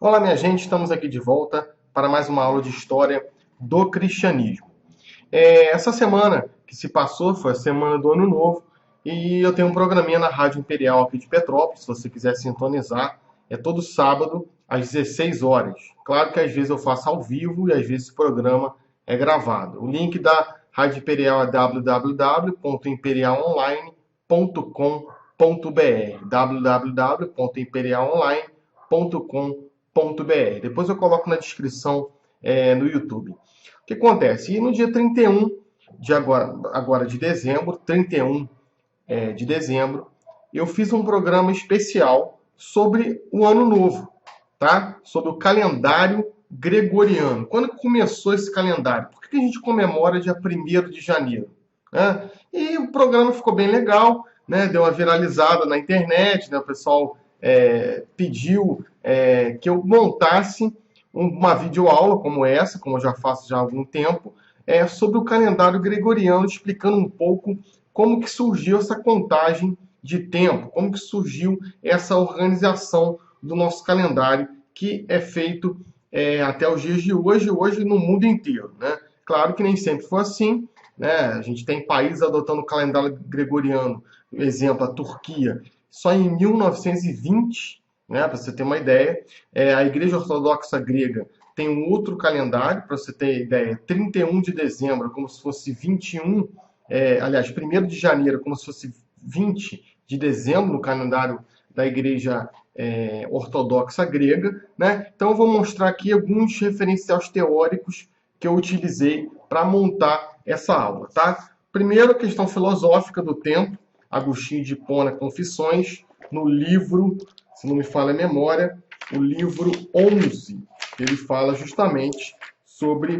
Olá, minha gente, estamos aqui de volta para mais uma aula de História do Cristianismo. Essa semana que se passou foi a semana do Ano Novo e eu tenho um programinha na Rádio Imperial aqui de Petrópolis, se você quiser sintonizar, é todo sábado às 16 horas. Claro que às vezes eu faço ao vivo e às vezes o programa é gravado. O link da Rádio Imperial é www.imperialonline.com.br www.imperialonline.com.br. Depois eu coloco na descrição no YouTube. O que acontece? E no dia 31 de agora de dezembro, 31 de dezembro, eu fiz um programa especial sobre o Ano Novo, tá? Sobre o calendário gregoriano. Quando começou esse calendário? Por que a gente comemora dia 1º de janeiro? Né? E o programa ficou bem legal, né? Deu uma viralizada na internet, né? O pessoal pediu que eu montasse uma videoaula como essa, como eu já faço já há algum tempo, sobre o calendário gregoriano, explicando um pouco como que surgiu essa contagem de tempo, como que surgiu essa organização do nosso calendário, que é feito até os dias de hoje no mundo inteiro, né? Claro que nem sempre foi assim, né? A gente tem países adotando o calendário gregoriano, por exemplo, a Turquia, só em 1920, né? Para você ter uma ideia. A Igreja Ortodoxa Grega tem um outro calendário, para você ter ideia, 31 de dezembro, como se fosse 21, aliás, 1º de janeiro, como se fosse 20 de dezembro no calendário da Igreja Ortodoxa Grega, né? Então eu vou mostrar aqui alguns referenciais teóricos que eu utilizei para montar essa aula, tá? Primeiro, a questão filosófica do tempo, Agostinho de Hipona, Confissões, no livro, se não me falha a memória, o livro 11, ele fala justamente sobre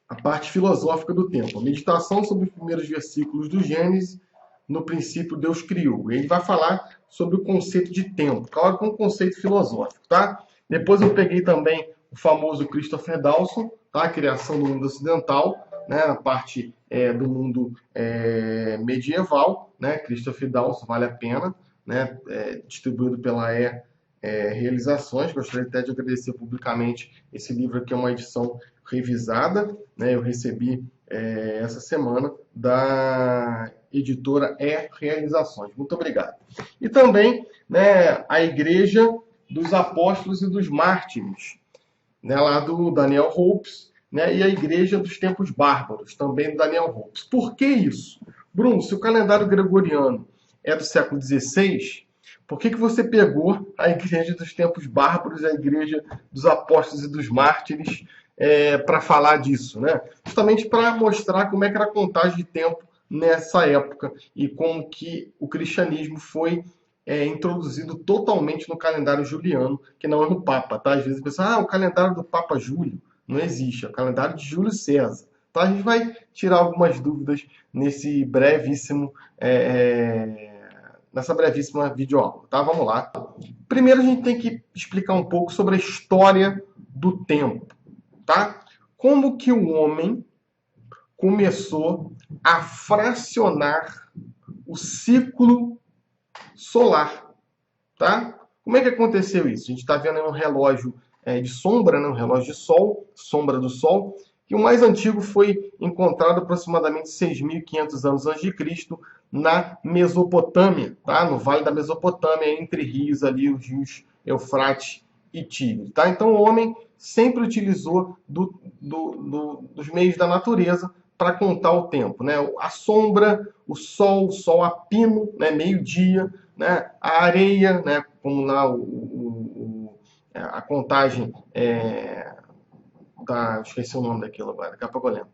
a parte filosófica do tempo, a meditação sobre os primeiros versículos do Gênesis. No princípio, Deus criou. Ele vai falar sobre o conceito de tempo, claro que é um conceito filosófico, tá? Depois eu peguei também o famoso Christopher Dawson, tá? A criação do mundo ocidental, né? Na parte do mundo medieval, né? Christopher Dawson, vale a pena, né? Distribuído pela Realizações. Gostaria até de agradecer publicamente esse livro aqui, é uma edição revisada, né? Eu recebi essa semana da editora Realizações. Muito obrigado. E também, né, a Igreja dos Apóstolos e dos Mártires, né, lá do Daniel Hopes, né, e a Igreja dos Tempos Bárbaros, também do Daniel Hopes. Por que isso? Bruno, se o calendário gregoriano é do século XVI, por que você pegou a Igreja dos Tempos Bárbaros, a Igreja dos Apóstolos e dos Mártires para falar disso, né? Justamente para mostrar como é que era a contagem de tempo nessa época e como que o cristianismo foi introduzido totalmente no calendário juliano, que não é no Papa, tá? Às vezes a pessoa, o calendário do Papa Júlio não existe, é o calendário de Júlio César. Tá? A gente vai tirar algumas dúvidas nesse brevíssimo nessa brevíssima videoaula, tá? Vamos lá. Primeiro a gente tem que explicar um pouco sobre a história do tempo, tá? Como que o homem começou a fracionar o ciclo solar, tá? Como é que aconteceu isso? A gente está vendo aí um relógio de sombra, né? Um relógio de sol, sombra do sol, que o mais antigo foi encontrado aproximadamente 6.500 anos antes de Cristo na Mesopotâmia, tá? No Vale da Mesopotâmia, entre rios ali, os rios Eufrates e Tigre, tá? Então o homem sempre utilizou dos meios da natureza para contar o tempo, né? A sombra, o sol a pino, né? Meio-dia, né? A areia, né? Como lá a contagem esqueci o nome daquilo agora, daqui a pouco eu lembro.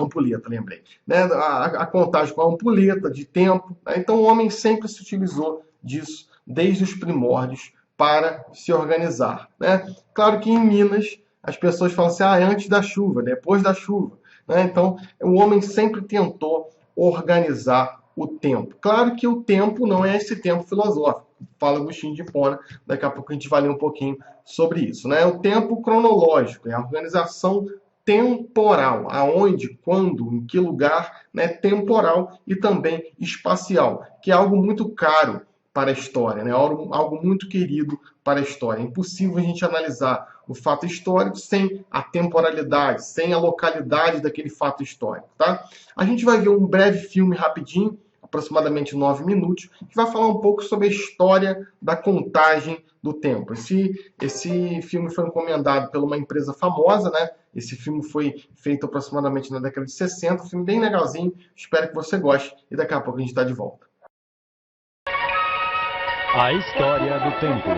Ampulheta, lembrei. Né? A contagem com a ampulheta de tempo. Né? Então o homem sempre se utilizou disso desde os primórdios para se organizar. Né? Claro que em Minas as pessoas falam assim, antes da chuva, depois da chuva. Né? Então o homem sempre tentou organizar o tempo. Claro que o tempo não é esse tempo filosófico. Fala Agostinho de Hipona, daqui a pouco a gente vai ler um pouquinho sobre isso. Né? O tempo cronológico, é a organização temporal, aonde, quando, em que lugar, né? Temporal e também espacial, que é algo muito caro para a história, né? Algo muito querido para a história. É impossível a gente analisar o fato histórico sem a temporalidade, sem a localidade daquele fato histórico, tá? A gente vai ver um breve filme rapidinho, aproximadamente 9 minutos, que vai falar um pouco sobre a história da contagem do tempo. Esse filme foi encomendado por uma empresa famosa, né? Esse filme foi feito aproximadamente na década de 60, um filme bem legalzinho, espero que você goste e daqui a pouco a gente está de volta. A história do tempo.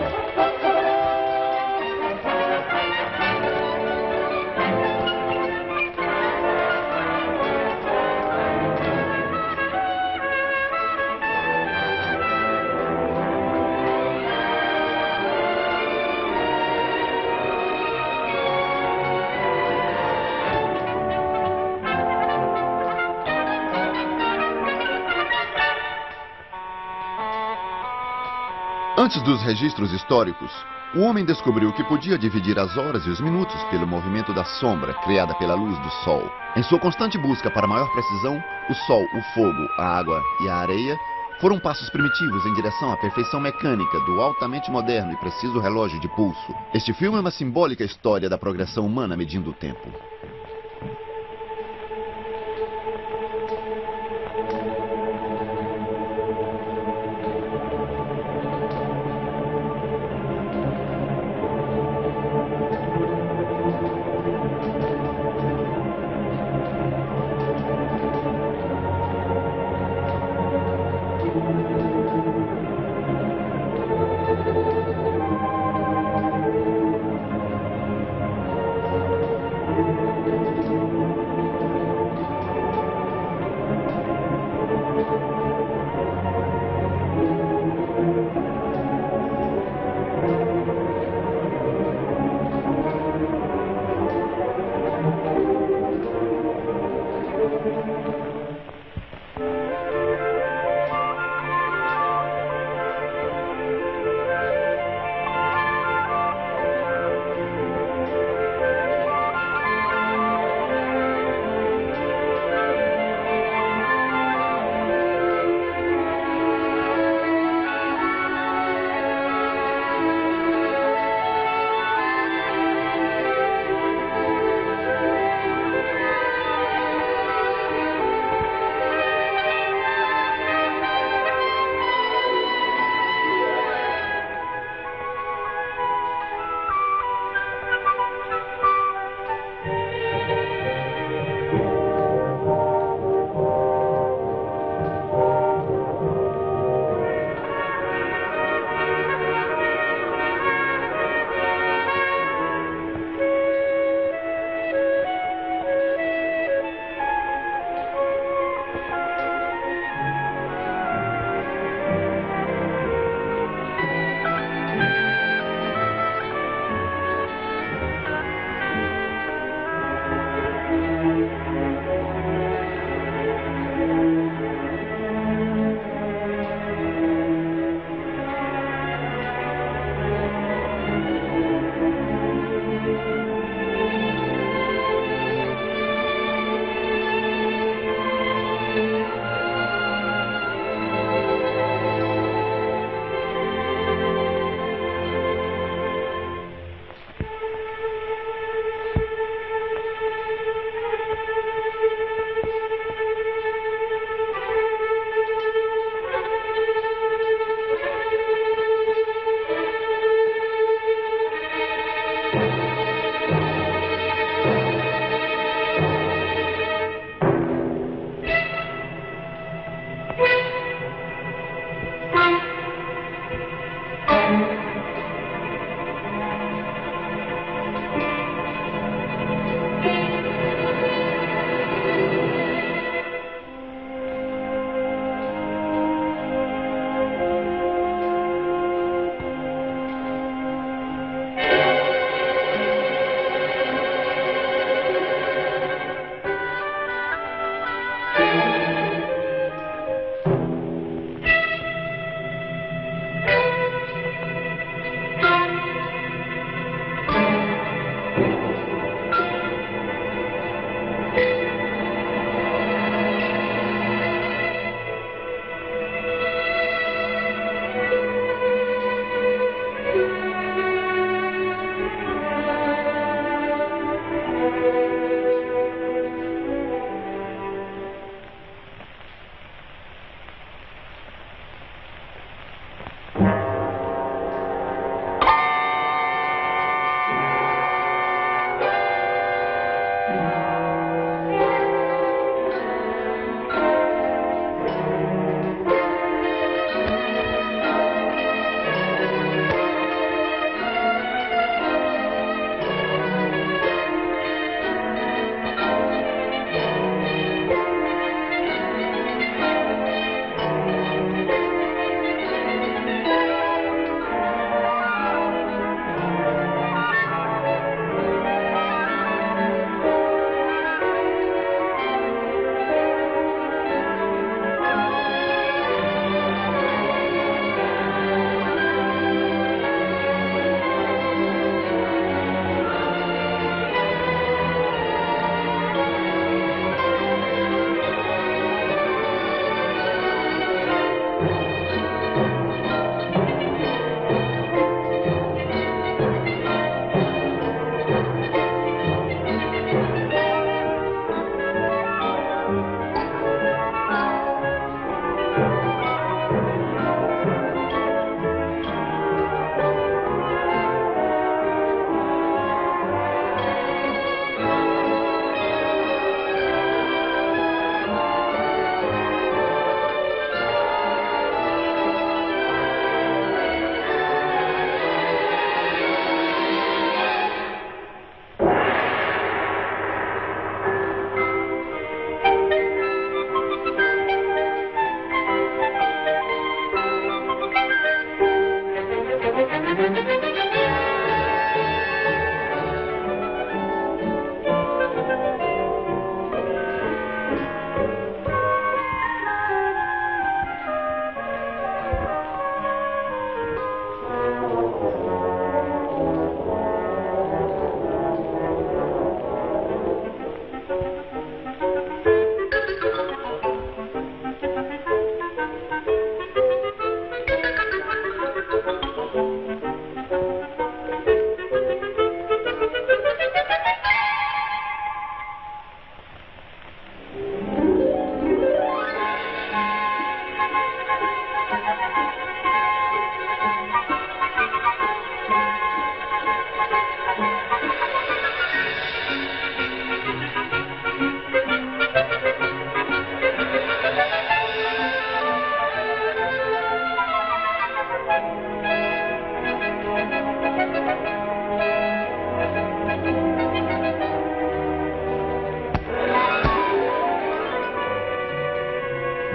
Antes dos registros históricos, o homem descobriu que podia dividir as horas e os minutos pelo movimento da sombra criada pela luz do sol. Em sua constante busca para maior precisão, o sol, o fogo, a água e a areia foram passos primitivos em direção à perfeição mecânica do altamente moderno e preciso relógio de pulso. Este filme é uma simbólica história da progressão humana medindo o tempo.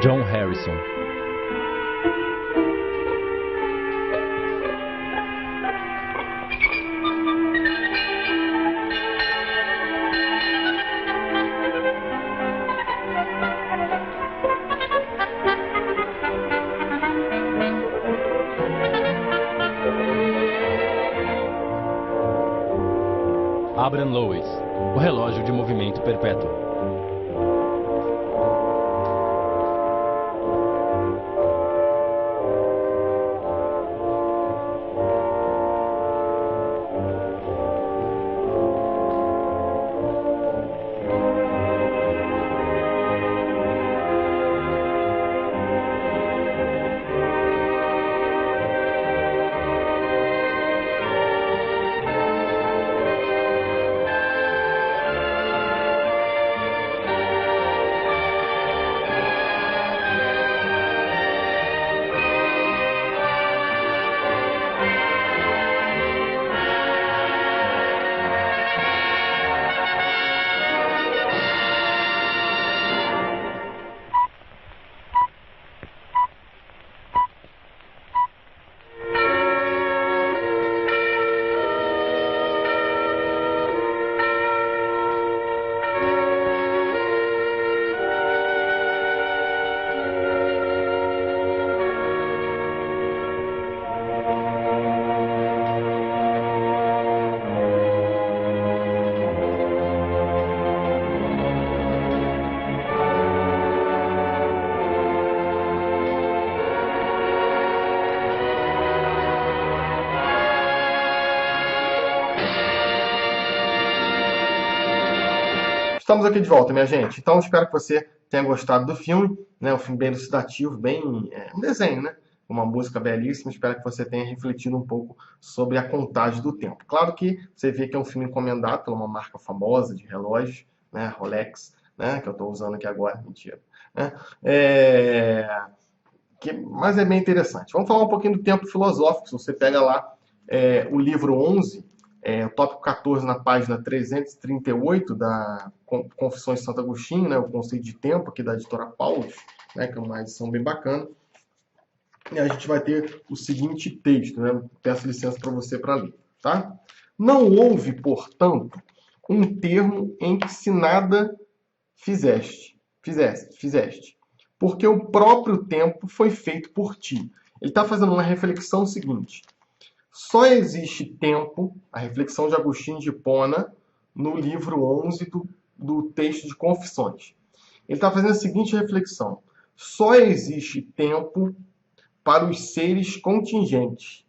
John Harrison. Abraham Lois, O Relógio de Movimento Perpétuo. Estamos aqui de volta, minha gente. Então, espero que você tenha gostado do filme, né? Um filme bem elucidativo, bem um desenho, né? Uma música belíssima. Espero que você tenha refletido um pouco sobre a contagem do tempo. Claro que você vê que é um filme encomendado por uma marca famosa de relógios, né? Rolex, né? Que eu estou usando aqui agora. Mentira. Né? Mas é bem interessante. Vamos falar um pouquinho do tempo filosófico. Se você pega lá o livro 11, o tópico 14, na página 338 da Confissões de Santo Agostinho, né, o conceito de tempo, aqui da editora Paulus, né, que é uma edição bem bacana. E a gente vai ter o seguinte texto, né, peço licença para você para ler. Tá? Não houve, portanto, um termo em que se nada fizeste, porque o próprio tempo foi feito por ti. Ele está fazendo uma reflexão seguinte. Só existe tempo, a reflexão de Agostinho de Hipona, no livro 11 do texto de Confissões. Ele está fazendo a seguinte reflexão. Só existe tempo para os seres contingentes.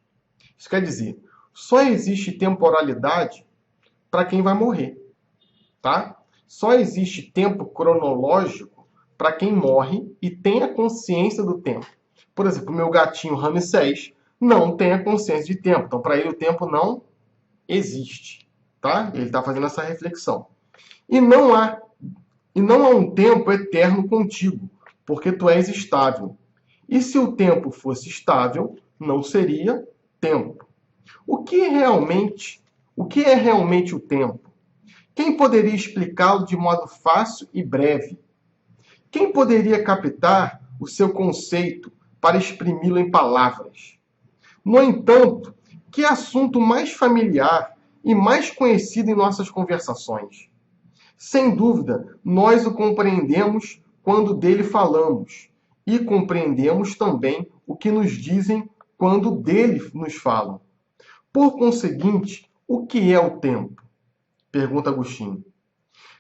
Isso quer dizer, só existe temporalidade para quem vai morrer, tá? Só existe tempo cronológico para quem morre e tem a consciência do tempo. Por exemplo, o meu gatinho Ramsés não tem a consciência de tempo. Então, para ele, o tempo não existe, tá? Ele está fazendo essa reflexão. E não há um tempo eterno contigo, porque tu és estável. E se o tempo fosse estável, não seria tempo. O que é realmente o tempo? Quem poderia explicá-lo de modo fácil e breve? Quem poderia captar o seu conceito para exprimi-lo em palavras? No entanto, que assunto mais familiar e mais conhecido em nossas conversações? Sem dúvida, nós o compreendemos quando dele falamos, e compreendemos também o que nos dizem quando dele nos falam. Por conseguinte, o que é o tempo? Pergunta Agostinho.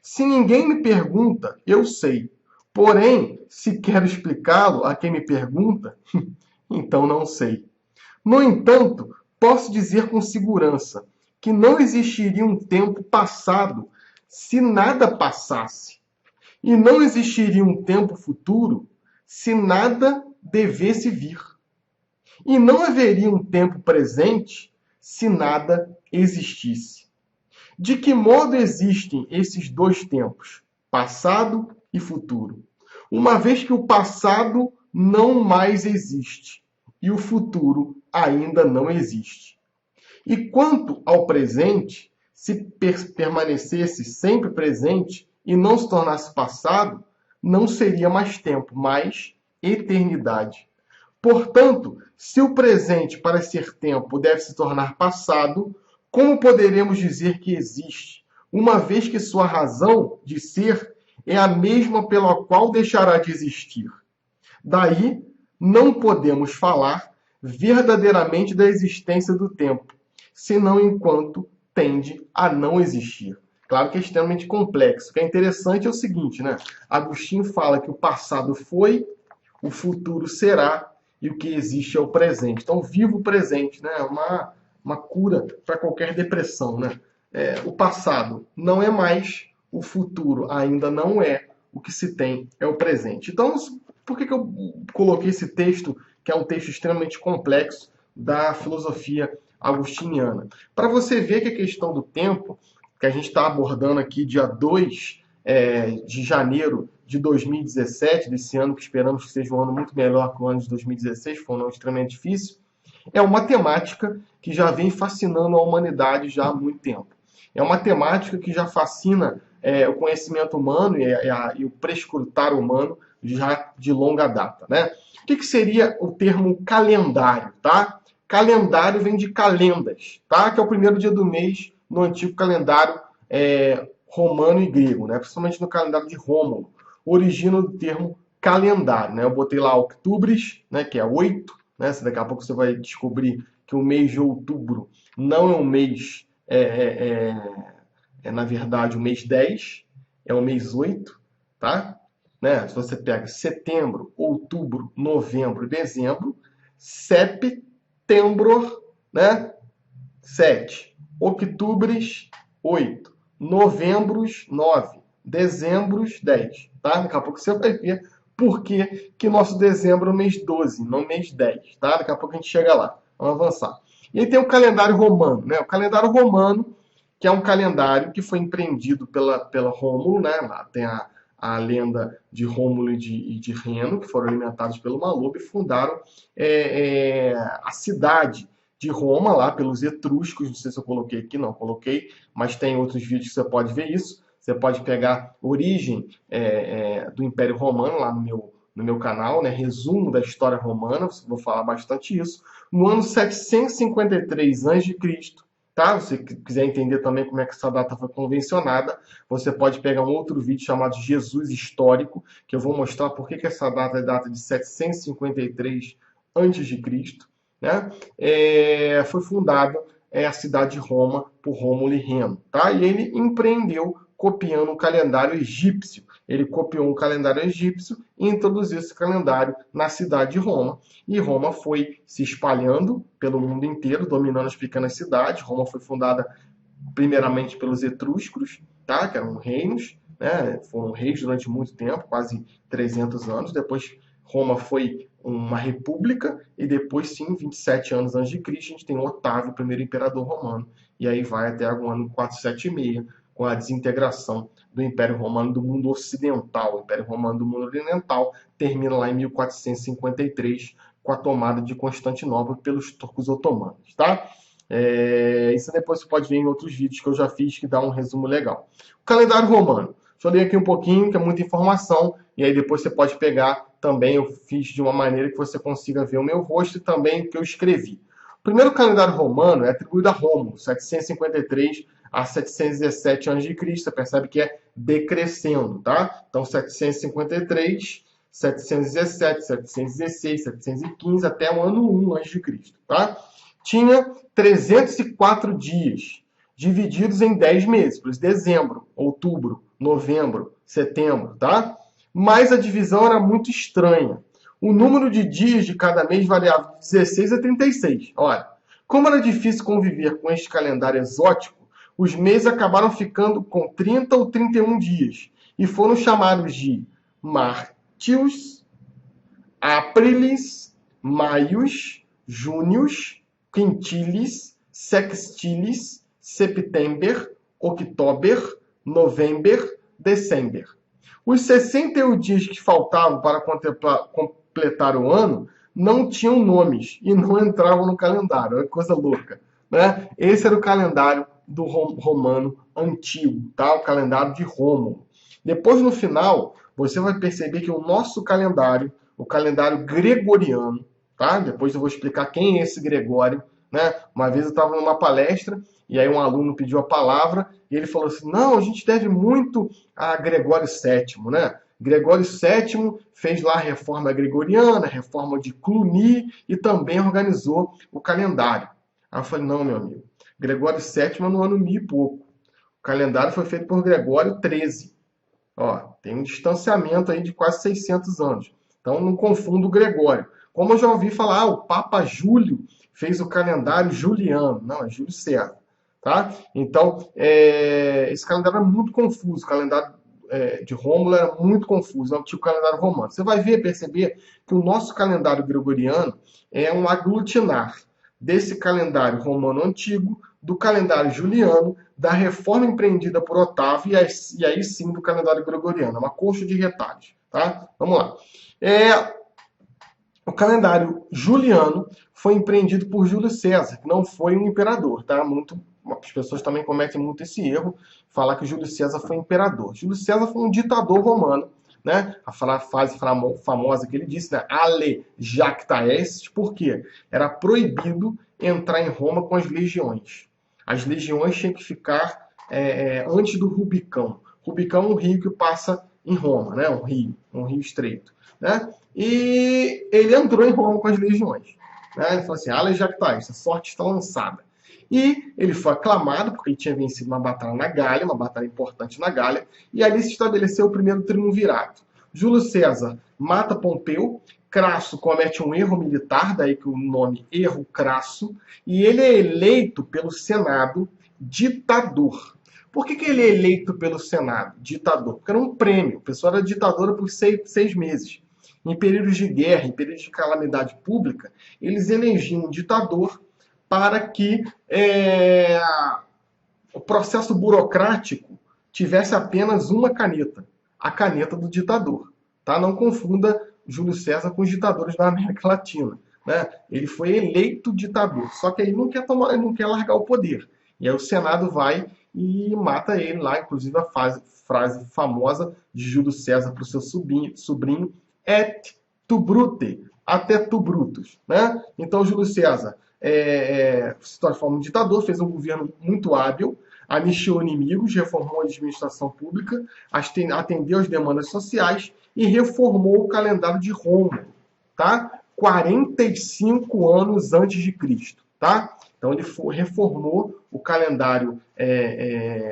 Se ninguém me pergunta, eu sei. Porém, se quero explicá-lo a quem me pergunta, então não sei. No entanto, posso dizer com segurança que não existiria um tempo passado se nada passasse, e não existiria um tempo futuro se nada devesse vir. E não haveria um tempo presente se nada existisse. De que modo existem esses dois tempos, passado e futuro? Uma vez que o passado não mais existe e o futuro ainda não existe. E quanto ao presente, se permanecesse sempre presente e não se tornasse passado, não seria mais tempo, mas eternidade. Portanto, se o presente, para ser tempo, deve se tornar passado, como poderemos dizer que existe, uma vez que sua razão de ser é a mesma pela qual deixará de existir? Daí, não podemos falar verdadeiramente da existência do tempo, senão enquanto tende a não existir. Claro que é extremamente complexo. O que é interessante é o seguinte, né? Agostinho fala que o passado foi, o futuro será, e o que existe é o presente. Então, viva o presente, né? Uma cura para qualquer depressão, né? O passado não é mais, o futuro ainda não é, o que se tem é o presente. Então, por que eu coloquei esse texto, que é um texto extremamente complexo, da filosofia agostiniana? Para você ver que a questão do tempo, que a gente está abordando aqui dia 2 de janeiro de 2017, desse ano que esperamos que seja um ano muito melhor que o ano de 2016, foi um ano extremamente difícil, é uma temática que já vem fascinando a humanidade já há muito tempo. É uma temática que já fascina o conhecimento humano e o prescrutar humano já de longa data, né? O que seria o termo calendário, tá? Calendário vem de calendas, tá? Que é o primeiro dia do mês no antigo calendário romano e grego, né? Principalmente no calendário de Rômulo. Origina do termo calendário, né? Eu botei lá outubres, né? Que é 8, né? Daqui a pouco você vai descobrir que o mês de outubro não é um mês, na verdade, o mês 10, é o mês 8, tá? Né? Se você pega setembro, outubro, novembro, dezembro, setembro, né? 7, outubros, 8, novembros, 9, dezembros, 10, tá? Daqui a pouco você vai ver por que nosso dezembro é o mês 12, não o mês 10, tá? Daqui a pouco a gente chega lá. Vamos avançar. E aí tem o calendário romano, né? O calendário romano, que é um calendário que foi empreendido pela Rômulo, né? Lá tem a lenda de Rômulo e de Reno, que foram alimentados pelo Maluco e fundaram a cidade de Roma, lá pelos etruscos. Não sei se eu coloquei aqui, não coloquei, mas tem outros vídeos que você pode ver isso. Você pode pegar a origem do Império Romano lá no meu canal, né? Resumo da história romana, vou falar bastante isso. No ano 753 a.C., tá? Se você quiser entender também como é que essa data foi convencionada, você pode pegar um outro vídeo chamado Jesus Histórico, que eu vou mostrar por que essa data é data de 753 a.C., né? Foi fundada a cidade de Roma por Rômulo e Reno, tá? E ele empreendeu copiando um calendário egípcio. Ele copiou um calendário egípcio e introduziu esse calendário na cidade de Roma. E Roma foi se espalhando pelo mundo inteiro, dominando as pequenas cidades. Roma foi fundada primeiramente pelos etruscos, tá? Que eram reinos, né? Foram reis durante muito tempo, quase 300 anos. Depois Roma foi uma república e depois, sim, 27 anos antes de Cristo, a gente tem Otávio, o primeiro imperador romano. E aí vai até o ano 476, com a desintegração do Império Romano do mundo ocidental. O Império Romano do mundo oriental termina lá em 1453, com a tomada de Constantinopla pelos turcos otomanos, tá? Isso depois você pode ver em outros vídeos que eu já fiz, que dá um resumo legal. O calendário romano. Deixa eu ler aqui um pouquinho, que é muita informação, e aí depois você pode pegar também. Eu fiz de uma maneira que você consiga ver o meu rosto e também o que eu escrevi. O primeiro calendário romano é atribuído a Rômulo, 753 a 717 a.C. Você percebe que é decrescendo, tá? Então, 753, 717, 716, 715 até o ano 1 a.C., tá? Tinha 304 dias, divididos em 10 meses, por isso dezembro, outubro, novembro, setembro, tá? Mas a divisão era muito estranha. O número de dias de cada mês variava de 16 a 36. Olha, como era difícil conviver com este calendário exótico, os meses acabaram ficando com 30 ou 31 dias e foram chamados de Martius, Aprilis, Maius, Június, Quintilis, Sextilis, September, October, November, December. Os 61 dias que faltavam para completar o ano não tinham nomes e não entravam no calendário. Olha que coisa louca, né? Esse era o calendário do romano antigo, tá? O calendário de Rômulo. Depois, no final, você vai perceber que o nosso calendário, o calendário gregoriano, tá? Depois eu vou explicar quem é esse Gregório, né? Uma vez eu estava numa palestra e aí um aluno pediu a palavra e ele falou assim: não, a gente deve muito a Gregório VII, né? Gregório VII fez lá a reforma gregoriana, a reforma de Cluny e também organizou o calendário. Aí eu falei: não, meu amigo, Gregório VII é no ano 1000 e pouco. O calendário foi feito por Gregório XIII. Ó, tem um distanciamento aí de quase 600 anos. Então não confunda o Gregório. Como eu já ouvi falar, o Papa Júlio fez o calendário juliano. Não, é Júlio César. Tá? Então, esse calendário é muito confuso. O calendário de Rômulo era muito confuso. Não tinha o calendário romano. Você vai perceber que o nosso calendário gregoriano é um aglutinar desse calendário romano antigo, do calendário juliano, da reforma empreendida por Otávio e aí sim do calendário gregoriano. É uma coxa de retalhos. Tá? Vamos lá. O calendário juliano foi empreendido por Júlio César, que não foi um imperador. Tá? As pessoas também cometem muito esse erro, falar que Júlio César foi imperador. Júlio César foi um ditador romano, né? A frase famosa que ele disse, né? Ale jacta est, por quê? Era proibido entrar em Roma com as legiões. As legiões tinham que ficar antes do Rubicão. Rubicão é um rio que passa em Roma, né? Um rio estreito, né? E ele entrou em Roma com as legiões, né? Ele falou assim: Ale jacta est, a sorte está lançada. E ele foi aclamado porque ele tinha vencido uma batalha na Gália, uma batalha importante na Gália, e ali se estabeleceu o primeiro triunvirato. Júlio César mata Pompeu, Crasso comete um erro militar, daí que o nome Erro Crasso, e ele é eleito pelo Senado ditador. Por que ele é eleito pelo Senado ditador? Porque era um prêmio, a pessoa era ditadora por 6 meses. Em períodos de guerra, em períodos de calamidade pública, eles elegiam um ditador para que o processo burocrático tivesse apenas uma caneta, a caneta do ditador. Tá? Não confunda Júlio César com os ditadores da América Latina. Né? Ele foi eleito ditador, só que ele não quer largar o poder. E aí o Senado vai e mata ele lá, inclusive a frase famosa de Júlio César para o seu sobrinho, et tu brute, até tu brutus. Né? Então Júlio César se transforma em ditador, fez um governo muito hábil, anistiou inimigos, reformou a administração pública, atendeu às demandas sociais e reformou o calendário de Rômulo, tá? 45 anos antes de Cristo, tá? Então ele reformou o calendário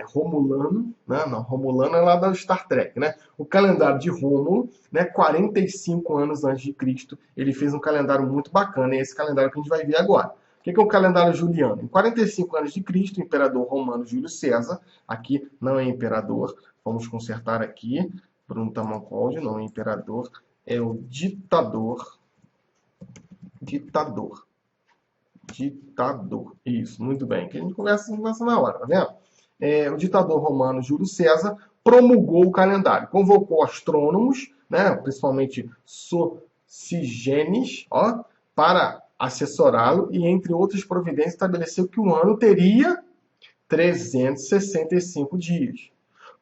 romulano, né? Não, romulano é lá da Star Trek, né? O calendário de Rômulo, né? 45 anos antes de Cristo, ele fez um calendário muito bacana, e é esse calendário que a gente vai ver agora. O que é o calendário juliano? Em 45 anos de Cristo, o imperador romano Júlio César, aqui não é imperador, vamos consertar aqui, Bruno Tamancold, não é imperador, é o ditador. Ditador. Isso, muito bem. Que a gente conversa na hora, tá vendo? O ditador romano Júlio César promulgou o calendário, convocou astrônomos, né, principalmente Sosigenes, para assessorá-lo e, entre outras providências, estabeleceu que o ano teria 365 dias,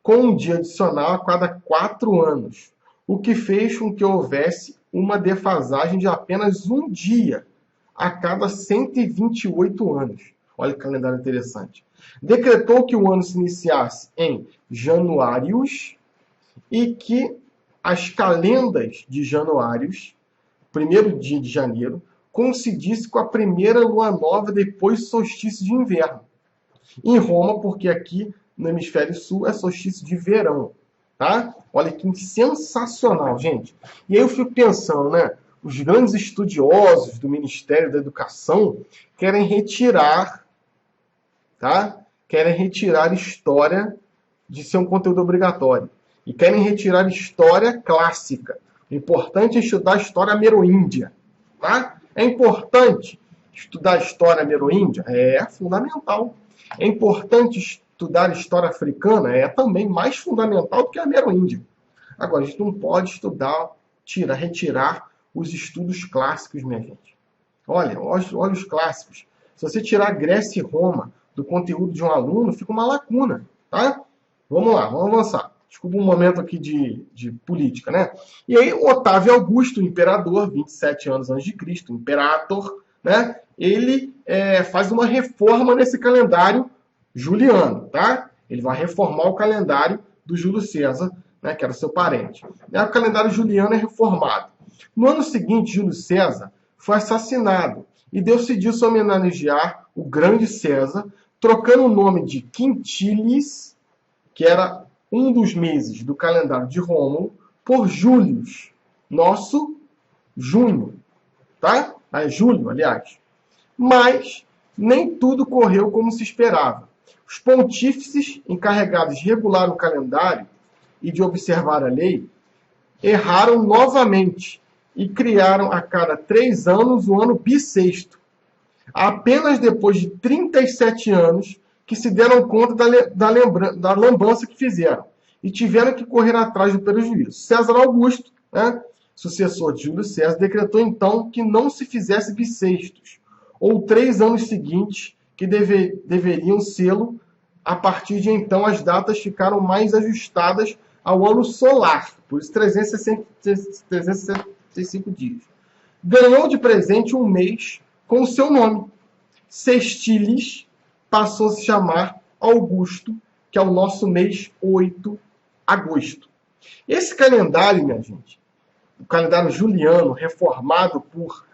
com um dia adicional a cada 4 anos, o que fez com que houvesse uma defasagem de apenas um dia a cada 128 anos. Olha que calendário interessante. Decretou que o ano se iniciasse em januários e que as calendas de januários, primeiro dia de janeiro, coincidisse com a primeira lua nova depois do solstício de inverno. Em Roma, porque aqui no hemisfério sul é solstício de verão. Tá? Olha que sensacional, gente. E aí eu fico pensando, né? Os grandes estudiosos do Ministério da Educação querem retirar, tá? Querem retirar história de ser um conteúdo obrigatório. E querem retirar história clássica. O importante é estudar a história ameríndia. Tá? É importante estudar a história ameríndia? É fundamental. É importante estudar história africana? É também mais fundamental do que a ameríndia. Agora, a gente não pode estudar, retirar os estudos clássicos, minha gente. Olha os clássicos. Se você tirar Grécia e Roma do conteúdo de um aluno, fica uma lacuna, tá? Vamos lá, vamos avançar. Desculpa um momento aqui de política, né? E aí, Otávio Augusto, o imperador, 27 anos antes de Cristo, imperator, né? Ele faz uma reforma nesse calendário juliano, tá? Ele vai reformar o calendário do Júlio César, né, que era seu parente. O calendário juliano é reformado. No ano seguinte, Júlio César foi assassinado e decidiu-se homenagear o grande César, trocando o nome de Quintilis, que era um dos meses do calendário de Rômulo, por Július, nosso junho. Tá? Julho, aliás. Mas nem tudo correu como se esperava. Os pontífices encarregados de regular o calendário e de observar a lei erraram novamente e criaram a cada 3 anos o ano bissexto. Apenas depois de 37 anos que se deram conta da lambança que fizeram e tiveram que correr atrás do prejuízo. César Augusto, né, sucessor de Júlio César, decretou então que não se fizesse bissextos, ou 3 anos seguintes, que deveriam sê-lo. A partir de então, as datas ficaram mais ajustadas ao ano solar, por isso 365 dias. Ganhou de presente um mês com o seu nome. Sextilis passou a se chamar Augusto, que é o nosso mês 8, agosto. Esse calendário, minha gente, o calendário juliano, reformado por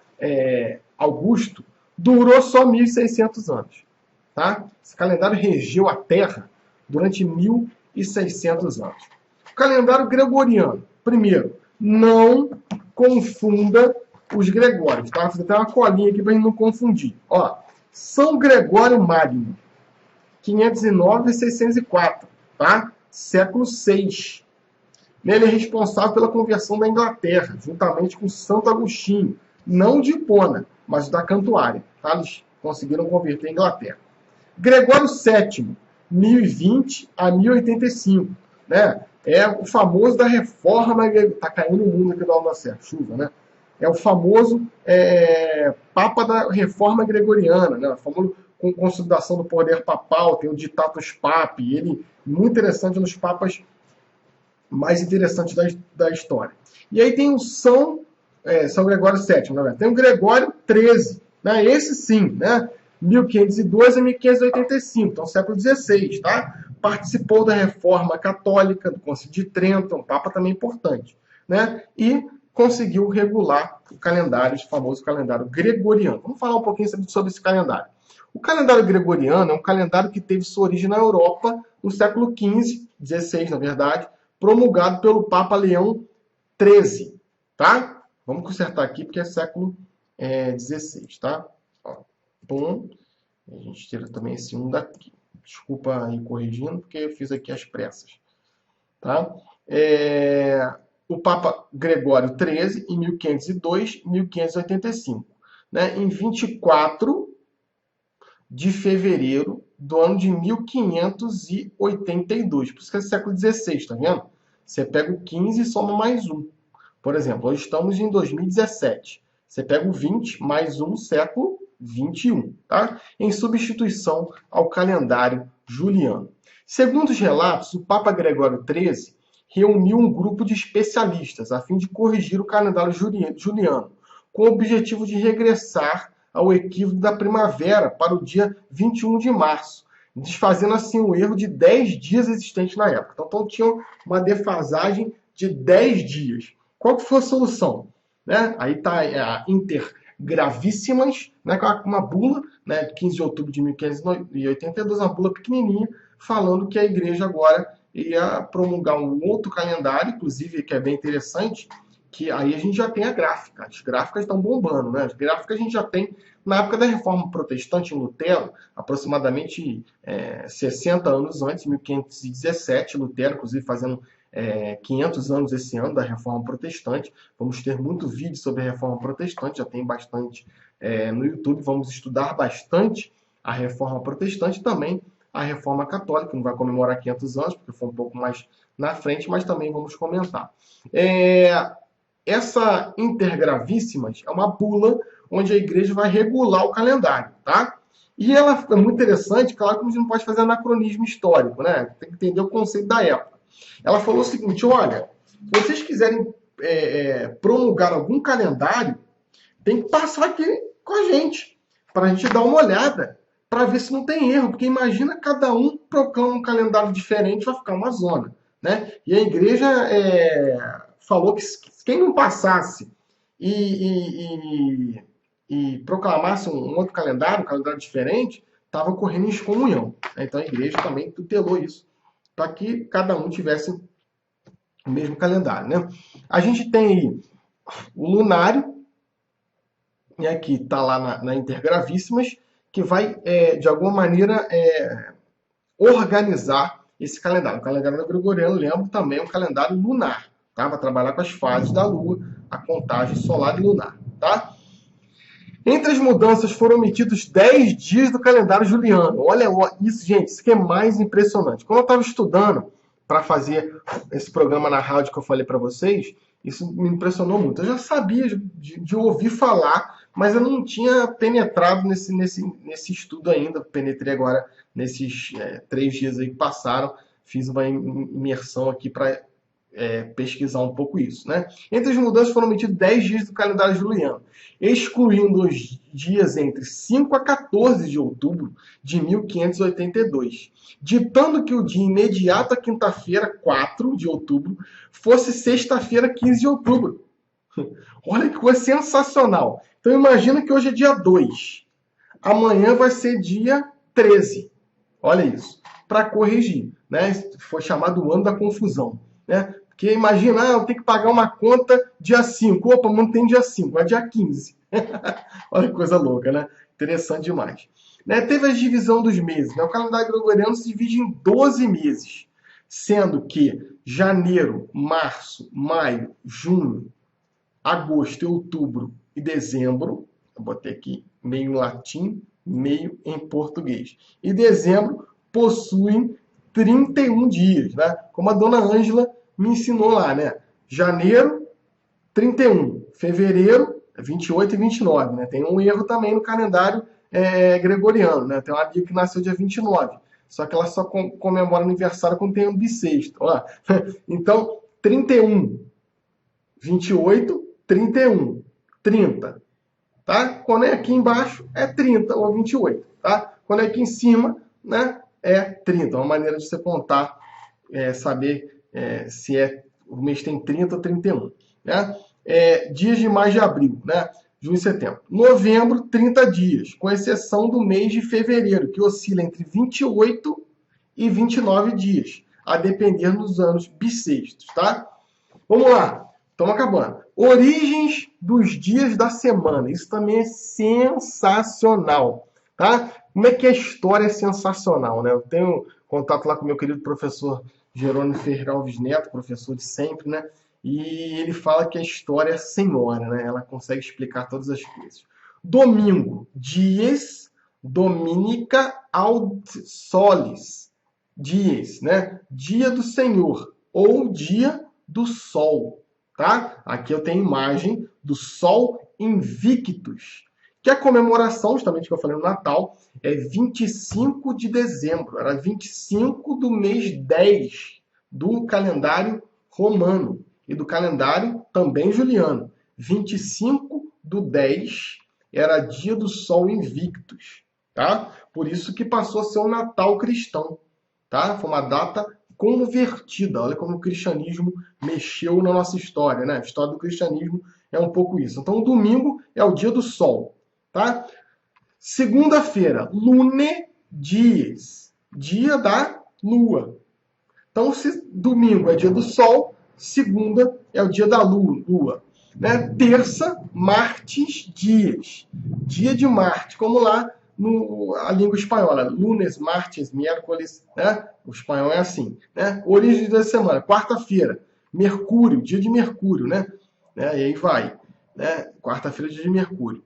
Augusto, durou só 1.600 anos. Tá? Esse calendário regeu a Terra durante 1.600 anos. O calendário gregoriano. Primeiro, não confunda os gregórios. Tá? Vou fazer até uma colinha aqui para a gente não confundir. Ó, São Gregório Magno, 509 a 604. Tá? Século VI. Ele é responsável pela conversão da Inglaterra, juntamente com Santo Agostinho. Não de Hipona, mas da Cantuária. Tá? Eles conseguiram converter a Inglaterra. Gregório VII, 1020 a 1085. Né? É o famoso da reforma. Está caindo o mundo aqui da Alma Certa, chuva, né? É o famoso Papa da Reforma Gregoriana, né? O famoso com consolidação do poder papal, tem o Ditatus Papi, ele muito interessante, um dos papas mais interessantes da história. E aí tem o São Gregório VII, né? Tem o Gregório XIII, né? Esse sim, né? 1512 a 1585, então século XVI, tá? Participou da Reforma Católica, do Concílio de Trento, um papa também importante, né? E conseguiu regular o calendário, esse famoso calendário gregoriano. Vamos falar um pouquinho sobre esse calendário. O calendário gregoriano é um calendário que teve sua origem na Europa no século XV, XVI, na verdade, promulgado pelo Papa Leão XIII, tá? Vamos consertar aqui porque é século XVI, tá? Ó, pum. A gente tira também esse 1 daqui. Desculpa aí corrigindo, porque eu fiz aqui as pressas, tá? O Papa Gregório XIII, em 1502, 1585, né? Em 24 de fevereiro do ano de 1582. Por isso que é século XVI, tá vendo? Você pega o 15 e soma mais um. Por exemplo, hoje estamos em 2017. Você pega o 20 mais um, século 21, tá? Em substituição ao calendário juliano. Segundo os relatos, o Papa Gregório XIII reuniu um grupo de especialistas a fim de corrigir o calendário juliano, com o objetivo de regressar ao equívoco da primavera para o dia 21 de março, desfazendo assim o erro de 10 dias existente na época. Então tinha uma defasagem de 10 dias. Qual que foi a solução? Né? Aí está a Intergravíssimas, né, com uma bula, né, 15 de outubro de 1582, uma bula pequenininha, falando que a igreja agora ia promulgar um outro calendário, inclusive, que é bem interessante, que aí a gente já tem a gráfica. As gráficas estão bombando, né? As gráficas a gente já tem na época da Reforma Protestante em Lutero, aproximadamente 60 anos antes, 1517, Lutero, inclusive fazendo 500 anos esse ano da Reforma Protestante. Vamos ter muito vídeo sobre a Reforma Protestante, já tem bastante no YouTube. Vamos estudar bastante a Reforma Protestante e também a Reforma Católica, que não vai comemorar 500 anos, porque foi um pouco mais na frente, mas também vamos comentar. Essa Intergravíssimas é uma bula onde a igreja vai regular o calendário, tá? E ela é muito interessante, claro que a gente não pode fazer anacronismo histórico, né? Tem que entender o conceito da época. Ela falou o seguinte, olha, se vocês quiserem promulgar algum calendário, tem que passar aqui com a gente, para a gente dar uma olhada, para ver se não tem erro, porque imagina cada um proclama um calendário diferente, vai ficar uma zona, né? E a igreja falou que quem não passasse e proclamasse um outro calendário, um calendário diferente, estava correndo em excomunhão. Então a igreja também tutelou isso, para que cada um tivesse o mesmo calendário, né? A gente tem aí o lunário, e aqui está lá na Intergravíssimas, que vai, de alguma maneira, organizar esse calendário. O calendário gregoriano, lembro, também é um calendário lunar, tá? Vai trabalhar com as fases da Lua, a contagem solar e lunar, tá? Entre as mudanças foram omitidos 10 dias do calendário juliano. Olha isso, gente, isso que é mais impressionante. Quando eu estava estudando para fazer esse programa na rádio que eu falei para vocês, isso me impressionou muito. Eu já sabia de ouvir falar, mas eu não tinha penetrado nesse estudo ainda. Penetrei agora nesses 3 dias aí que passaram. Fiz uma imersão aqui para pesquisar um pouco isso, né? Entre as mudanças foram omitidos 10 dias do calendário juliano, excluindo os dias entre 5 a 14 de outubro de 1582, ditando que o dia imediato à quinta-feira, 4 de outubro, fosse sexta-feira, 15 de outubro. Olha que coisa sensacional. Então imagina que hoje é dia 2. Amanhã vai ser dia 13. Olha isso. Para corrigir, né? Foi chamado o ano da confusão, né? Porque imagina, eu tenho que pagar uma conta dia 5. Opa, não tem dia 5, é dia 15. Olha que coisa louca, né? Interessante demais. Né? Teve a divisão dos meses, né? O calendário gregoriano se divide em 12 meses, sendo que janeiro, março, maio, junho, agosto, outubro e dezembro, eu botei aqui meio em latim, meio em português, e dezembro possuem 31 dias, né? Como a dona Ângela me ensinou lá, né? Janeiro, 31. Fevereiro, 28 e 29, né? Tem um erro também no calendário gregoriano, né? Tem uma amiga que nasceu dia 29, só que ela só comemora aniversário quando tem um bissexto. Ó. Então, 31, 28, 31, 30. Tá? Quando é aqui embaixo, é 30 ou 28. Tá? Quando é aqui em cima, né, é 30. Uma maneira de você contar, saber se o mês tem 30 ou 31. Né? Dias de mais de abril. Né? junho e setembro. Novembro, 30 dias, com exceção do mês de fevereiro, que oscila entre 28 e 29 dias, a depender dos anos bissextos, tá? Vamos lá, estamos acabando. Origens dos dias da semana. Isso também é sensacional, tá? Como é que a história é sensacional, né? Eu tenho contato lá com o meu querido professor Jerônimo Ferreira Alves Neto, professor de sempre, né? E ele fala que a história é senhora, né? Ela consegue explicar todas as coisas. Domingo, dies dominica aut solis. Dias, né? Dia do Senhor ou dia do Sol, tá? Aqui eu tenho imagem do Sol Invictus, que a comemoração, justamente que eu falei no Natal, é 25 de dezembro. Era 25 do mês 10 do calendário romano e do calendário também juliano. 25 do 10 era dia do Sol Invictus, tá? Por isso que passou a ser o Natal cristão, tá? Foi uma data convertida. Olha como o cristianismo mexeu na nossa história, né? A história do cristianismo é um pouco isso. Então, o domingo é o dia do Sol, tá? Segunda-feira, lune dies, dia da Lua. Então, se domingo é dia do Sol, segunda é o dia da Lua. Né? Terça, martes dias, dia de Marte, como lá a língua espanhola, lunes, martes, miércoles, né? O espanhol é assim, né? Origem da semana, quarta-feira, Mercúrio, dia de Mercúrio, né? E aí vai, né? Quarta-feira, dia de Mercúrio.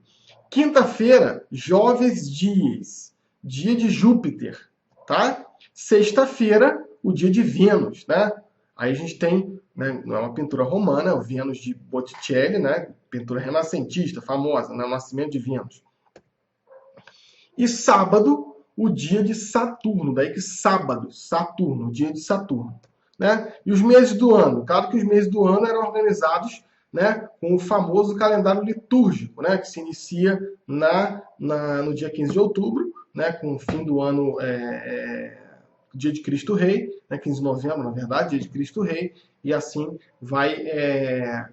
Quinta-feira, Joves dias, dia de Júpiter, tá? Sexta-feira, o dia de Vênus, né? Aí a gente tem, né, uma pintura romana, o Vênus de Botticelli, né? Pintura renascentista, famosa, né? O nascimento de Vênus. E sábado, o dia de Saturno. Daí que sábado, Saturno, o dia de Saturno. Né? E os meses do ano? Claro que os meses do ano eram organizados, né, com o famoso calendário litúrgico, né, que se inicia no dia 15 de outubro, né, com o fim do ano, dia de Cristo Rei, né, 15 de novembro, na verdade, dia de Cristo Rei, e assim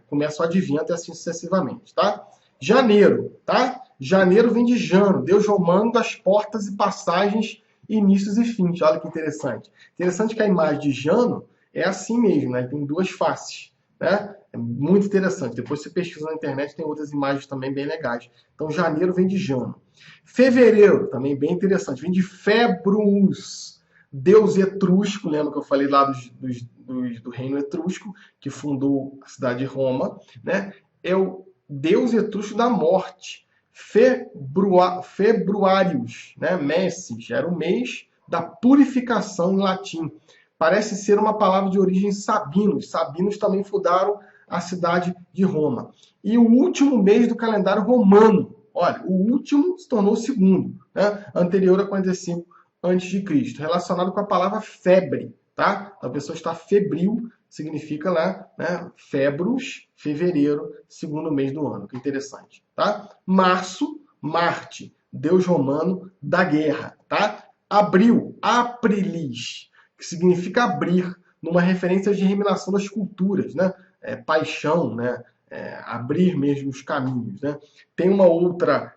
começa o advento e assim sucessivamente. Tá? Janeiro, tá? Janeiro vem de Jano, deus romano das portas e passagens, inícios e fins. Olha que interessante. Interessante que a imagem de Jano é assim mesmo, né? Tem duas faces, né? É muito interessante. Depois você pesquisa na internet, tem outras imagens também bem legais. Então, janeiro vem de Jano. Fevereiro, também bem interessante, vem de Februs, deus etrusco. Lembra que eu falei lá do reino etrusco, que fundou a cidade de Roma, né? É o deus etrusco da morte. Februarius, né? Messis, era o mês da purificação em latim. Parece ser uma palavra de origem sabinos. Sabinos também fundaram a cidade de Roma. E o último mês do calendário romano. Olha, o último se tornou o segundo, né? Anterior a 45 a.C., relacionado com a palavra febre, tá? Então, a pessoa está febril, significa lá, né? Februs, fevereiro, segundo mês do ano. Que interessante, tá? Março, Marte, deus romano da guerra, tá? Abril, Aprilis, que significa abrir, numa referência de germinação das culturas, né? Paixão, né? Abrir mesmo os caminhos, né? Tem uma outra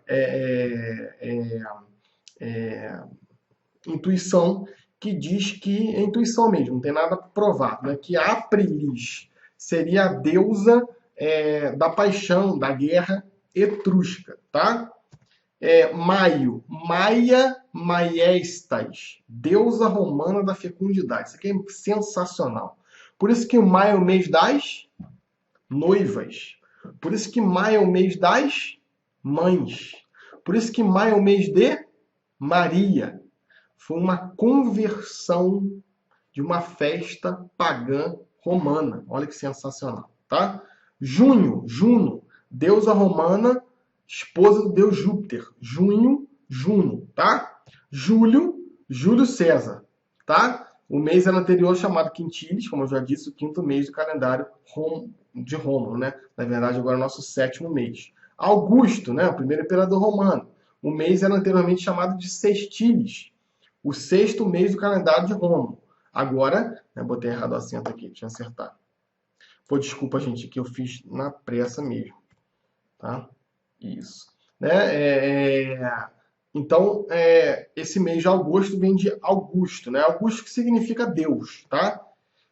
intuição que diz que é intuição mesmo, não tem nada provado, né? Que a Aprilis seria a deusa da paixão, da guerra etrusca, tá? Maio, Maia Maiestas, deusa romana da fecundidade. Isso aqui é sensacional. Por isso que maio é o mês das noivas. Por isso que maio é o mês das mães. Por isso que maio é o mês de Maria. Foi uma conversão de uma festa pagã romana. Olha que sensacional, tá? Junho, Juno, deusa romana, esposa do deus Júpiter. Junho, Juno, tá? Julho, Júlio César, tá? O mês era anterior chamado Quintilis, como eu já disse, o quinto mês do calendário de Roma, né? Na verdade, agora é o nosso sétimo mês. Augusto, né? O primeiro imperador romano. O mês era anteriormente chamado de Sextilis, o sexto mês do calendário de Roma. Agora, botei errado o acento aqui, deixa eu acertar. Pô, desculpa, gente, que eu fiz na pressa mesmo, tá? Isso. Né? Então, esse mês de agosto vem de Augusto, né? Augusto que significa Deus, tá?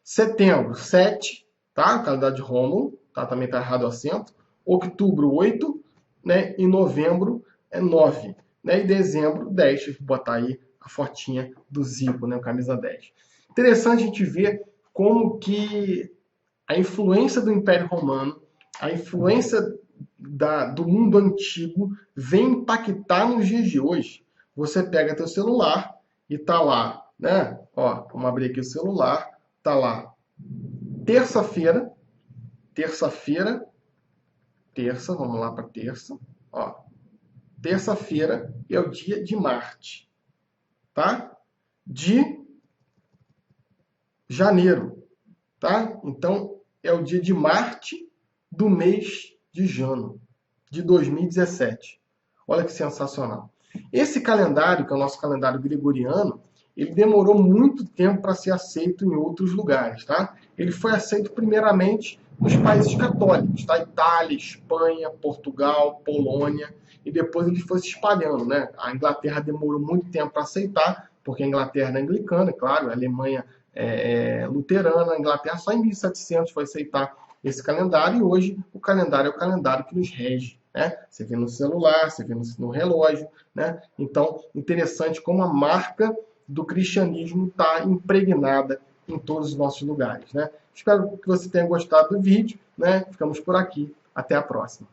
Setembro, 7, tá? Calendário de Rômulo, tá? Também está errado o acento. Outubro, 8, né? E novembro é 9, né? E dezembro, 10. Vou botar aí a fotinha do Zico, né? Camisa 10. Interessante a gente ver como que a influência do Império Romano, a influência do mundo antigo vem impactar nos dias de hoje. Você pega teu celular e tá lá, né? Ó, vamos abrir aqui o celular, tá lá. Terça-feira, vamos lá para terça, ó. Terça-feira é o dia de Marte, tá? De janeiro, tá? Então é o dia de Marte do mês de Jano, de 2017. Olha que sensacional. Esse calendário, que é o nosso calendário gregoriano, ele demorou muito tempo para ser aceito em outros lugares, tá? Ele foi aceito primeiramente nos países católicos, tá? Itália, Espanha, Portugal, Polônia, e depois ele foi se espalhando, né? A Inglaterra demorou muito tempo para aceitar, porque a Inglaterra é anglicana, é claro, a Alemanha é luterana, a Inglaterra só em 1700 foi aceitar esse calendário, e hoje o calendário é o calendário que nos rege, né? Você vê no celular, você vê no relógio, né? Então, interessante como a marca do cristianismo está impregnada em todos os nossos lugares, né? Espero que você tenha gostado do vídeo, né? Ficamos por aqui. Até a próxima.